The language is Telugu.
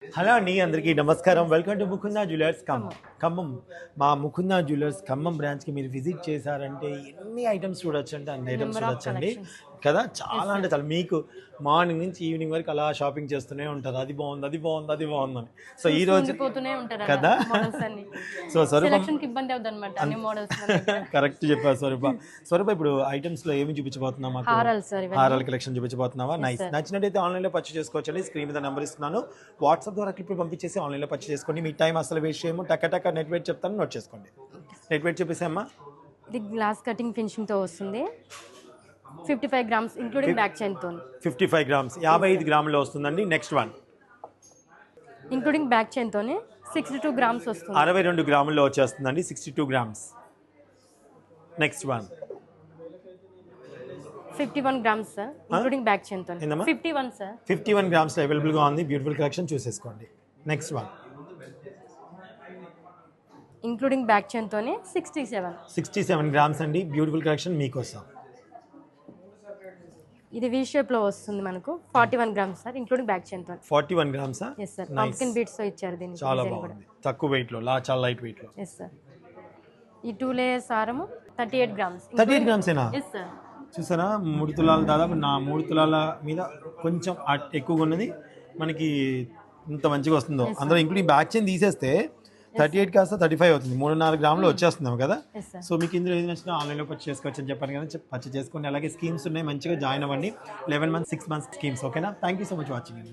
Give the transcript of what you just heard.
హలో అండి, అందరికీ నమస్కారం. Welcome to Mukunda jewellers Khammam. మా ముకుందా జ్యువెలర్స్ ఖమ్మం బ్రాంచ్కి మీరు విజిట్ చేశారంటే ఎన్ని ఐటమ్స్ చూడొచ్చు అంటే అన్ని ఐటమ్స్ చూడొచ్చండి కదా. చాలా అంటే చాలా మీకు మార్నింగ్ నుంచి ఈవినింగ్ వరకు అలా షాపింగ్ చేస్తూనే ఉంటారు. అది బాగుంది, అది బాగుంది, అది బాగుందని. సో ఈ రోజు కదా. సో స్వరూప కరెక్ట్ చెప్పారు స్వరూప ఇప్పుడు ఐటమ్స్ లో ఏమి చూపించబోతున్నాం? హారాల కలెక్షన్ చూపించబోతున్నావా? నైస్. నచ్చినట్టయితే ఆన్లైన్లో పర్చేస్ చేసుకోవచ్చండి. స్క్రీన్ మీద నెంబర్ ఇస్తున్నాను, వాట్సాప్ ద్వారా క్లిప్ పంపించేసి ఆన్లైన్లో పర్చేస్ చేసుకోండి. మీ టైం అసలు వేస్ట్ చేయము. టక్క నెట్ వెయిట్ చెప్తాను, నోట్ చేసుకోండి. నెట్ వెయిట్ చెప్పేసామ్మా. ఇది గ్లాస్ కటింగ్ ఫినిషింగ్ తో వస్తుంది. 55 గ్రామ్స్ ఇంక్లూడింగ్ బ్యాక్ చైన్ తో. 55 గ్రామ్స్ 55 గ్రాముల్లో వస్తుందండి. Next one including back chain తోనే 62 గ్రామ్స్ వస్తుంది. 62 గ్రాముల్లో వచ్చేస్తుందండి. 62 grams. Next one 51 grams sir, including back chain తో. 51 సార్, 51 గ్రామ్స్ అవైలబుల్ గా ఉంది. బ్యూటిఫుల్ కలెక్షన్ చూసేసుకోండి. Next one including back chain తోనే 67 గ్రామ్స్ అండి. బ్యూటిఫుల్ కలెక్షన్ మీకోసం. ఇది వి షేప్ లో వస్తుంది మనకు. 41 grams sir, including back chain తో. 41 grams. Yes sir, pumpkin beads తో ఇచ్చారు దీన్ని. చాలా బాగుంది, తక్కువ వెయిట్ లో, చాలా లైట్ వెయిట్ లో. Yes sir. ఈ 2 లేయర్స్ హారము 38 గ్రామ్స్. 38 గ్రామ్స్ ఏనా? Yes sir. చూసారా, 3 తులాలు దాదాపు. నా 3 తులాల మీద కొంచెం ఎక్కువగా ఉన్నది మనకి. ఇంత మంచిగా వస్తుందో అందులో ఇంక్లూడింగ్ బ్యాక్ చైన్ తీసేస్తే 38 కాస్త 35 అవుతుంది. 3.5 గ్రాములు వచ్చేస్తున్నాం కదా. సో మీకు ఇందులో ఏది నచ్చినా ఆన్లైన్లో పర్చేస్ చేసుకోవచ్చు అని చెప్పాను కదా. పర్చేస్ చేసుకోండి. అలాగే స్కీమ్స్ ఉన్నాయి, మంచిగా జాయిన్ అవ్వండి. 11 months 6 months స్కీమ్స్. ఓకేనా? Thank you so much watching.